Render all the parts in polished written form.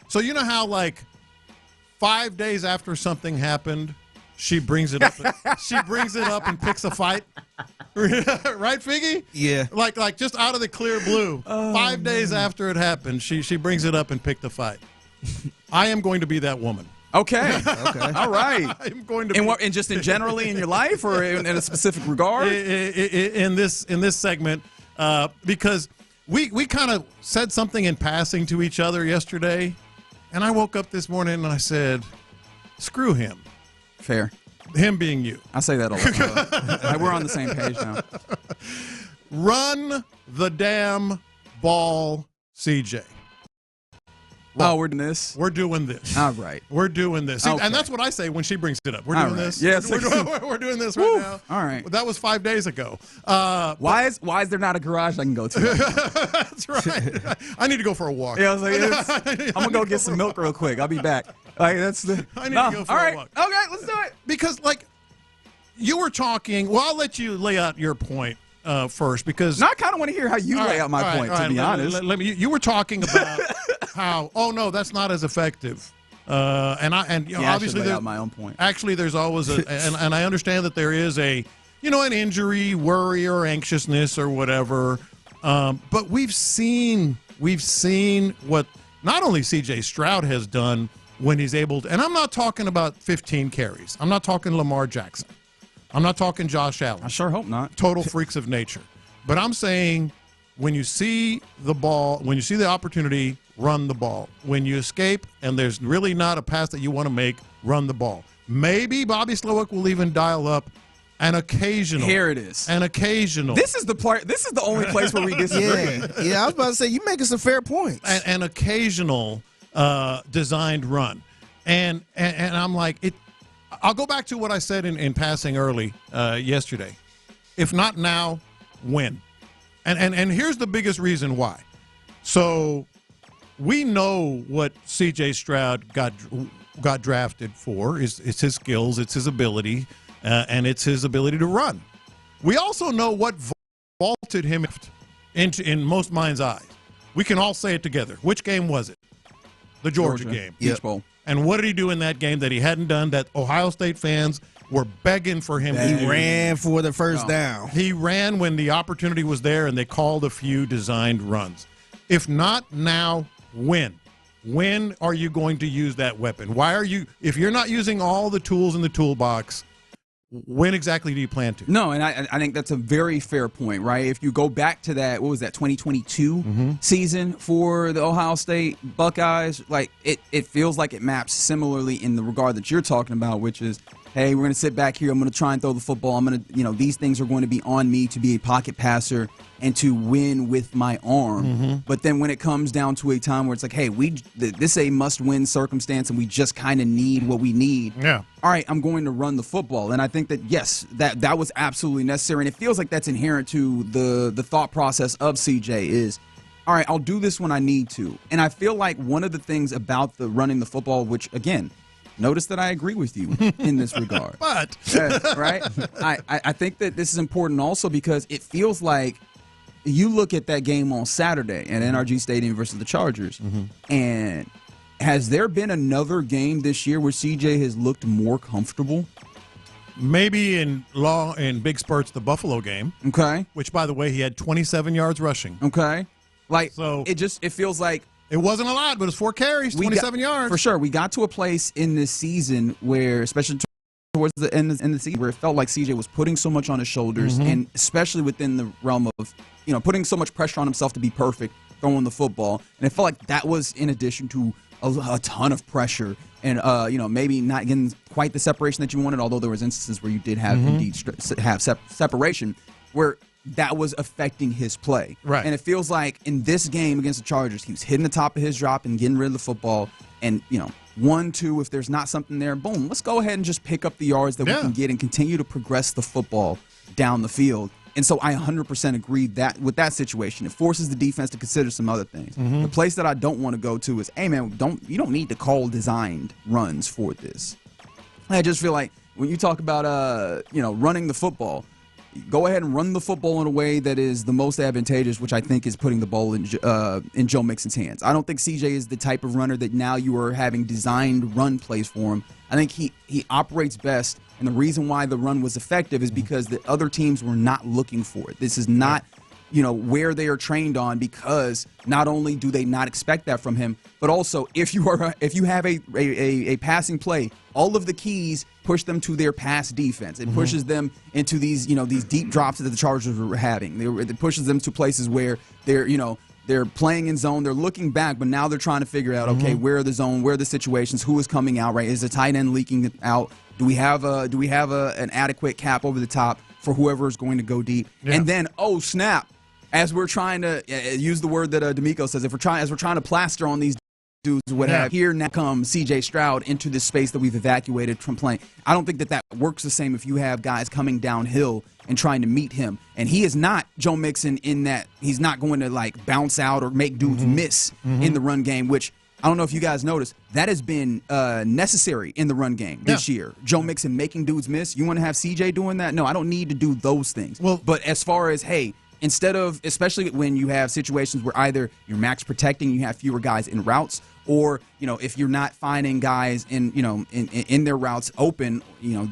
So you know how, like, 5 days after something happened, she brings it up. She brings it up and picks a fight, right, Figgy? Yeah. Like just out of the clear blue. 5 days after it happened, she brings it up and picked a fight. I am going to be that woman. Okay. All right. I'm going to. And just in generally in your life, or in a specific regard? In this segment, because we kind of said something in passing to each other yesterday, and I woke up this morning and I said, "Screw him." Fair. Him being you. I say that all the time. We're on the same page now. Run the damn ball, CJ. Oh, we're doing this? We're doing this. All right. We're doing this. See, Okay. and that's what I say when she brings it up. We're All doing right. this. Yes. We're doing this right now. All right. That was 5 days ago. Why is there not a garage I can go to? That's right. I need to go for a walk. Yeah, I was like, I'm going to go get some milk real quick. I'll be back. Like, that's the. I need to go for a walk. Okay, let's do it. Because, like, you were talking. Well, I'll let you lay out your point first, because. No, I kind of want to hear how you lay out my point, to be honest. You were talking about how, oh, no, that's not as effective. Obviously, I should lay out my own point. Actually, there's always and I understand that there is an injury, worry, or anxiousness or whatever. But we've seen what not only C.J. Stroud has done when he's able to, and I'm not talking about 15 carries. I'm not talking Lamar Jackson. I'm not talking Josh Allen. I sure hope not. Total freaks of nature. But I'm saying when you see the ball, when you see the opportunity, run the ball. When you escape and there's really not a pass that you want to make, run the ball. Maybe Bobby Slowick will even dial up an occasional. Here it is. An occasional. This is the only place where we disagree. Yeah, I was about to say, you making some fair points. An occasional designed run. And I'm like, I'll go back to what I said in passing early yesterday. If not now, when? And here's the biggest reason why. So we know what C.J. Stroud got drafted for. It's his skills, it's his ability, and it's his ability to run. We also know what vaulted him in most minds' eyes. We can all say it together. Which game was it? The Georgia game. Peach Bowl. And what did he do in that game that he hadn't done, that Ohio State fans were begging for him to do? He ran for the first down. He ran when the opportunity was there, and they called a few designed runs. If not now, when? When are you going to use that weapon? If you're not using all the tools in the toolbox, when exactly do you plan to? No, and I think that's a very fair point, right? If you go back to that, what was that, 2022 season for the Ohio State Buckeyes, like it feels like it maps similarly in the regard that you're talking about, which is, hey, we're going to sit back here. I'm going to try and throw the football. I'm going to, these things are going to be on me to be a pocket passer and to win with my arm. But then when it comes down to a time where it's like, hey, this is a must-win circumstance and we just kind of need what we need. Yeah. All right, I'm going to run the football. And I think that, yes, that was absolutely necessary. And it feels like that's inherent to the thought process of CJ is, all right, I'll do this when I need to. And I feel like one of the things about the running the football, which, again, notice that I agree with you in this regard. But right? I think that this is important also because it feels like you look at that game on Saturday at NRG Stadium versus the Chargers, and has there been another game this year where CJ has looked more comfortable? Maybe in big spurts, the Buffalo game. Okay. Which, by the way, he had 27 yards rushing. Okay. Like, so it feels like it wasn't a lot, but it's 4 carries, 27 yards. For sure. We got to a place in this season where, especially towards the end of the season, where it felt like CJ was putting so much on his shoulders, and especially within the realm of, putting so much pressure on himself to be perfect, throwing the football. And it felt like that was in addition to a ton of pressure and, maybe not getting quite the separation that you wanted, although there was instances where you did have indeed have separation, where that was affecting his play. Right. And it feels like in this game against the Chargers, he was hitting the top of his drop and getting rid of the football. And, 1, 2, if there's not something there, boom, let's go ahead and just pick up the yards that we can get and continue to progress the football down the field. And so I 100% agree that with that situation, it forces the defense to consider some other things. The place that I don't want to go to is, hey, man, you don't need to call designed runs for this. I just feel like when you talk about, running the football, go ahead and run the football in a way that is the most advantageous, which I think is putting the ball in Joe Mixon's hands. I don't think CJ is the type of runner that now you are having designed run plays for him. I think he operates best, and the reason why the run was effective is because the other teams were not looking for it. This is not where they are trained on, because not only do they not expect that from him, but also if you have a passing play, all of the keys push them to their pass defense. It pushes them into these deep drops that the Chargers were having. It pushes them to places where they're playing in zone, they're looking back, but now they're trying to figure out, okay, where are the zone, where are the situations, who is coming out, right? Is the tight end leaking out? Do we have an adequate cap over the top for whoever is going to go deep? Yeah. And then, oh snap! As we're trying to use the word that D'Amico says, as we're trying to plaster on these dudes, here now comes C.J. Stroud into this space that we've evacuated from playing. I don't think that works the same if you have guys coming downhill and trying to meet him. And he is not Joe Mixon in that he's not going to bounce out or make dudes miss in the run game, which I don't know if you guys noticed, that has been necessary in the run game this year. Joe Mixon making dudes miss. You want to have C.J. doing that? No, I don't need to do those things. Well, but as far as, hey, instead of, especially when you have situations where either you're max protecting, you have fewer guys in routes, or if you're not finding guys in their routes open,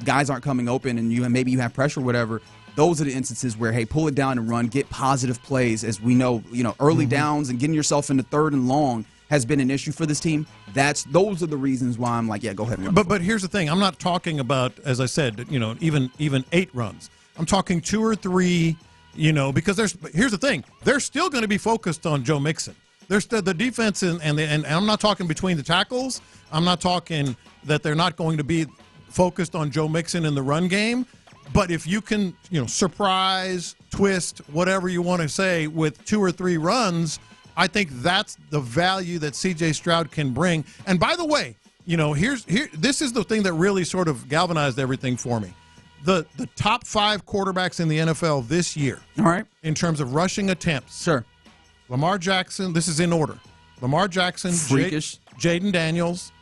guys aren't coming open, and maybe you have pressure or whatever. Those are the instances where, hey, pull it down and run, get positive plays. As we know, early downs and getting yourself into third and long has been an issue for this team. Those are the reasons why I'm like, yeah, go ahead and run. But here's the thing: I'm not talking about, as I said, even 8 runs. I'm talking 2 or 3. Because here's the thing: they're still going to be focused on Joe Mixon. There's the defense, and I'm not talking between the tackles. I'm not talking that they're not going to be focused on Joe Mixon in the run game. But if you can, surprise, twist, whatever you want to say, with 2 or 3 runs, I think that's the value that C.J. Stroud can bring. And by the way, this is the thing that really sort of galvanized everything for me. The top 5 quarterbacks in the NFL this year, all right, in terms of rushing attempts. Sure. Lamar Jackson, this is in order. Lamar Jackson, freakish. Jaden Daniels,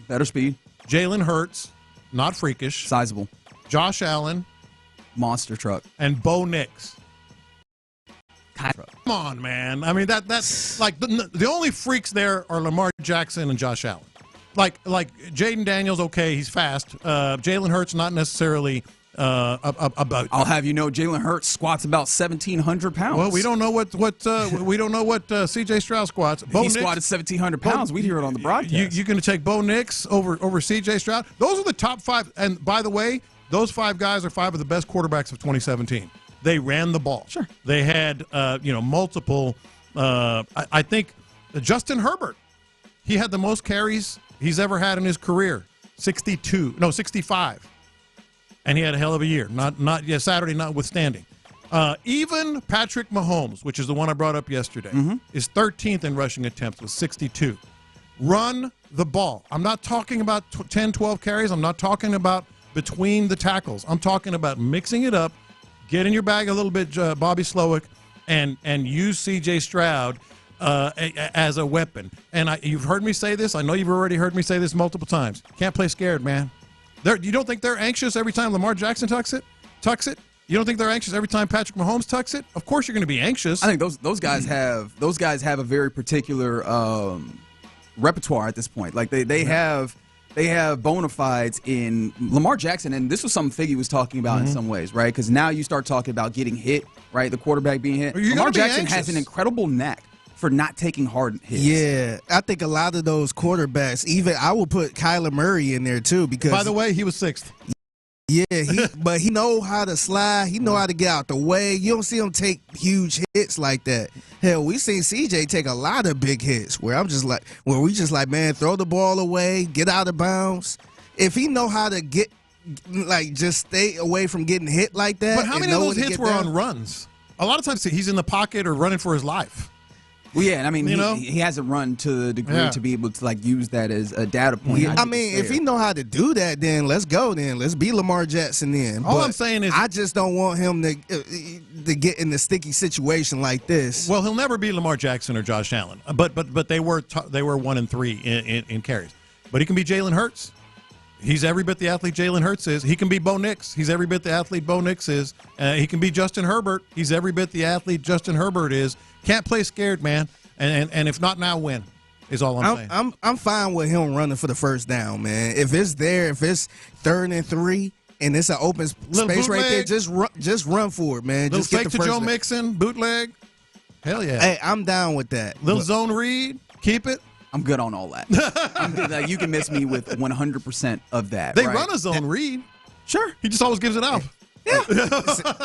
better speed. Jalen Hurts, not freakish. Sizable. Josh Allen, monster truck. And Bo Nix. Come on, man. I mean, that's like the only freaks there are Lamar Jackson and Josh Allen. Like Jaden Daniels, okay, he's fast. Jalen Hurts, not necessarily about. I'll have you know, Jalen Hurts squats about 1,700 pounds. Well, we don't know what C.J. Stroud squats. If he squatted 1,700 pounds, we'd hear it on the broadcast. You're going to take Bo Nix over C.J. Stroud? Those are the top 5. And by the way, those 5 guys are 5 of the best quarterbacks of 2017. They ran the ball. Sure. They had multiple. I think Justin Herbert, he had the most carries he's ever had in his career. 65. And he had a hell of a year. Saturday notwithstanding. Even Patrick Mahomes, which is the one I brought up yesterday, is 13th in rushing attempts with 62. Run the ball. I'm not talking about 10, 12 carries. I'm not talking about between the tackles. I'm talking about mixing it up, get in your bag a little bit, Bobby Slowick, and use C.J. Stroud as a weapon. And you've heard me say this. I know you've already heard me say this multiple times. Can't play scared, man. You don't think they're anxious every time Lamar Jackson tucks it? You don't think they're anxious every time Patrick Mahomes tucks it? Of course you're going to be anxious. I think those guys have a very particular repertoire at this point. Like they have bona fides in Lamar Jackson, and this was something Figgy was talking about in some ways, right? Because now you start talking about getting hit, right? The quarterback being hit. Lamar Jackson has an incredible knack for not taking hard hits. Yeah, I think a lot of those quarterbacks, even I would put Kyler Murray in there too, because by the way, he was 6th. Yeah, but he know how to slide. He know how to get out the way. You don't see him take huge hits like that. Hell, we seen CJ take a lot of big hits where we just like, man, throw the ball away, get out of bounds. If he know how to get, just stay away from getting hit like that. But how many of those hits were on runs? A lot of times he's in the pocket or running for his life. Well, yeah, and I mean, he hasn't run to the degree to be able to use that as a data point. Yeah, I mean, if he know how to do that, then let's go. Then let's be Lamar Jackson. Then all I'm saying is, I just don't want him to get in a sticky situation like this. Well, he'll never be Lamar Jackson or Josh Allen, but they were 1 and 3 in carries. But he can be Jalen Hurts. He's every bit the athlete Jalen Hurts is. He can be Bo Nix. He's every bit the athlete Bo Nix is. He can be Justin Herbert. He's every bit the athlete Justin Herbert is. Can't play scared, man. And if not now, when? Is all I'm saying. I'm fine with him running for the first down, man. If it's there, if it's 3rd and 3, and it's an open space right there, just run for it, man. Little just get fake the to first Joe down. Mixon, bootleg. Hell yeah. Hey, I'm down with that. Little zone read, keep it. I'm good on all that. I'm good. Like, you can miss me with 100% of that. They right? run a zone read. Sure. He just always gives it out.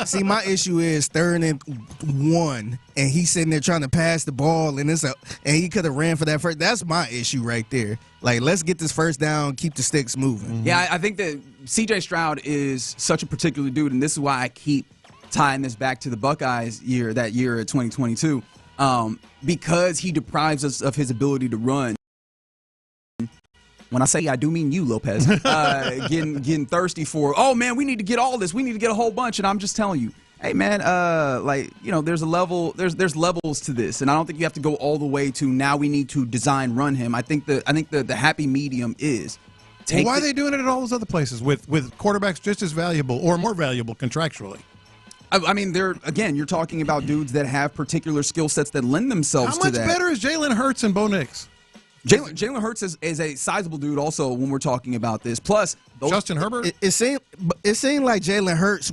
See, my issue is 3rd and 1, and he's sitting there trying to pass the ball, and he could have ran for that first. That's my issue right there. Like, let's get this first down, keep the sticks moving. Yeah, I think that C.J. Stroud is such a particular dude, and this is why I keep tying this back to the Buckeyes that year of 2022, because he deprives us of his ability to run. When I say I do mean you, Lopez, getting thirsty for, oh man, we need to get all this, we need to get a whole bunch, and I'm just telling you, hey man, there's a level, there's levels to this, and I don't think you have to go all the way to now we need to design run him. I think the happy medium is. Why are they doing it at all those other places with quarterbacks just as valuable or more valuable contractually? I mean, you're talking about dudes that have particular skill sets that lend themselves to that. How much better is Jalen Hurts and Bo Nix? Jalen Hurts is a sizable dude also when we're talking about this. Plus, Justin Herbert? It seemed like Jalen Hurts,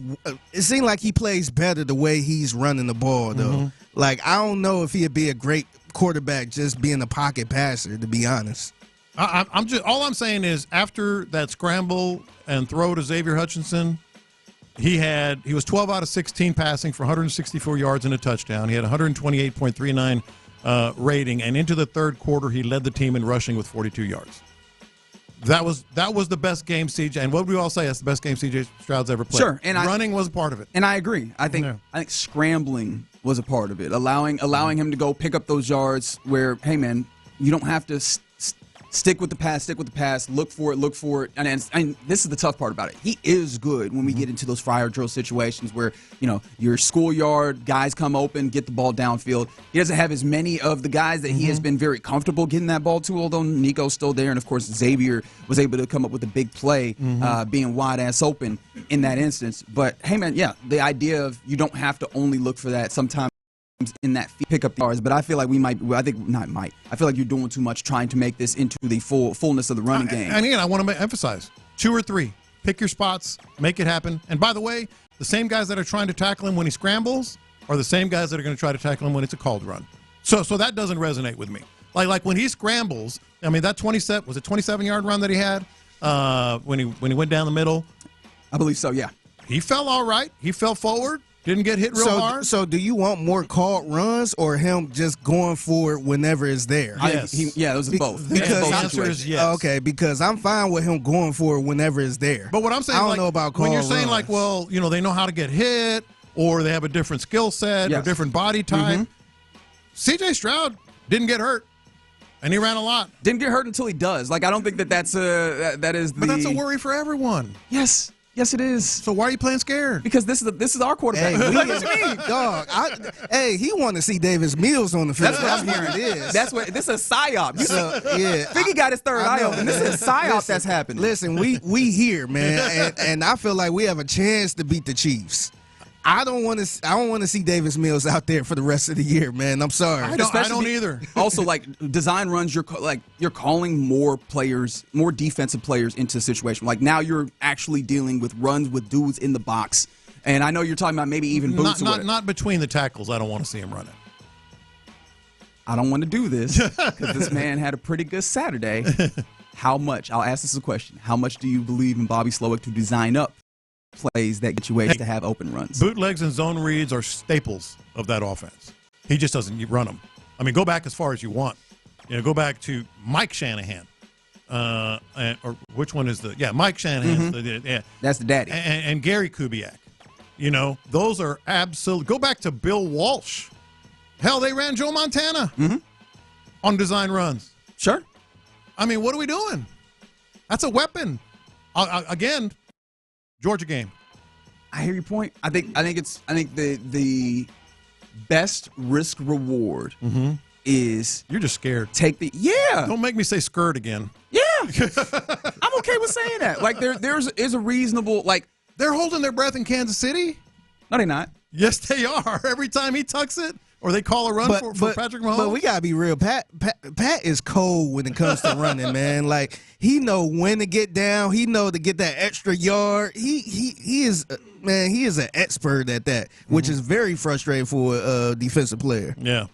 it seemed like he plays better the way he's running the ball, though. Mm-hmm. Like, I don't know if he'd be a great quarterback just being a pocket passer, to be honest. All I'm saying is after that scramble and throw to Xavier Hutchinson, he was 12 out of 16 passing for 164 yards and a touchdown. He had 128.39 rating, and into the third quarter, he led the team in rushing with 42 yards. That was the best game CJ. And what do we all say? That's the best game CJ Stroud's ever played. Sure, and running was a part of it. And I agree. I think scrambling was a part of it. Allowing him to go pick up those yards where, hey man, you don't have to stick with the pass, look for it. And this is the tough part about it. He is good when we get into those fire drill situations where, your schoolyard guys come open, get the ball downfield. He doesn't have as many of the guys that he has been very comfortable getting that ball to, although Nico's still there. And, of course, Xavier was able to come up with a big play, being wide-ass open in that instance. But, hey, man, yeah, the idea of you don't have to only look for that sometimes in that pick up yards, but I feel like I feel like you're doing too much trying to make this into the fullness of the running game. And again, I want to emphasize 2 or 3. Pick your spots, make it happen. And by the way, the same guys that are trying to tackle him when he scrambles are the same guys that are going to try to tackle him when it's a called run. So that doesn't resonate with me. Like when he scrambles, I mean that 27-yard run that he had when he went down the middle? I believe so, yeah. He fell all right. He fell forward. Didn't get hit real hard. So do you want more called runs or him just going for it whenever it's there? Yes. Those are both. Because the answer is yes. Okay, because I'm fine with him going for it whenever it's there. But what I'm saying, I don't know about called when you're runs. saying like, well, they know how to get hit or they have a different skill set or different body type. C.J. Stroud didn't get hurt, and he ran a lot. Didn't get hurt until he does. Like I don't think that is the. But that's a worry for everyone. Yes, it is. So why are you playing scared? Because this is our quarterback. Hey, he want to see Davis Mills on the field. That's what I'm hearing. This is a psyop. Figgy got his third eye open. This is a psyop that's happening. Listen, we here, man, and I feel like we have a chance to beat the Chiefs. I don't want to see Davis Mills out there for the rest of the year, man. I'm sorry. I don't either. Also, like design runs, you're calling more defensive players into a situation. Like now you're actually dealing with runs with dudes in the box. And I know you're talking about maybe even boots. Not between the tackles. I don't want to see him running. I don't want to do this because this man had a pretty good Saturday. How much? I'll ask this a question. How much do you believe in Bobby Slowick to design up plays that get you ways to have open runs? Bootlegs and zone reads are staples of that offense. He just doesn't run them. I mean, go back as far as you want. Go back to Mike Shanahan. Or which one is Mike Shanahan. That's the daddy. And Gary Kubiak. Those are absolute. Go back to Bill Walsh. Hell, they ran Joe Montana on design runs. Sure. I mean, what are we doing? That's a weapon. Again, Georgia game. I hear your point. I think the best risk reward is you're just scared. Don't make me say skirt again. Yeah. I'm okay with saying that. Like there's a reasonable like. They're holding their breath in Kansas City. No, they're not. Yes, they are. Every time he tucks it, or they call a run for Patrick Mahomes. But we gotta be real. Pat is cold when it comes to running, man. Like he know when to get down. He know to get that extra yard. He is man. He is an expert at that, which is very frustrating for a defensive player. Yeah.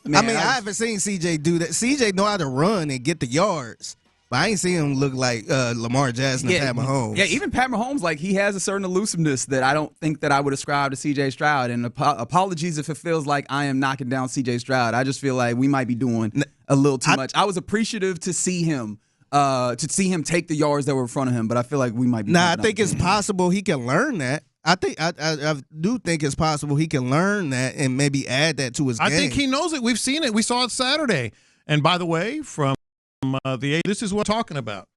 Man, I mean, I haven't seen CJ do that. CJ know how to run and get the yards. But I ain't seen him look like Lamar Jackson and Pat Mahomes. Yeah, even Pat Mahomes, like he has a certain elusiveness that I don't think that I would ascribe to C.J. Stroud. And apologies if it feels like I am knocking down C.J. Stroud. I just feel like we might be doing a little too much. I was appreciative to see him take the yards that were in front of him, but I feel like we might be. I think it's possible he can learn that. I do think it's possible he can learn that and maybe add that to his game. I think he knows it. We've seen it. We saw it Saturday. And by the way, this is what I'm talking about.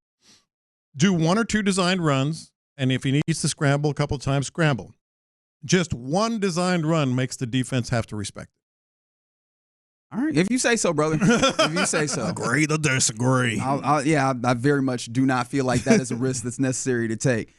Do one or two designed runs, and if he needs to scramble a couple of times, scramble. Just one designed run makes the defense have to respect it. All right, if you say so, brother. If you say so. Agree to disagree. I very much do not feel like that is a risk that's necessary to take.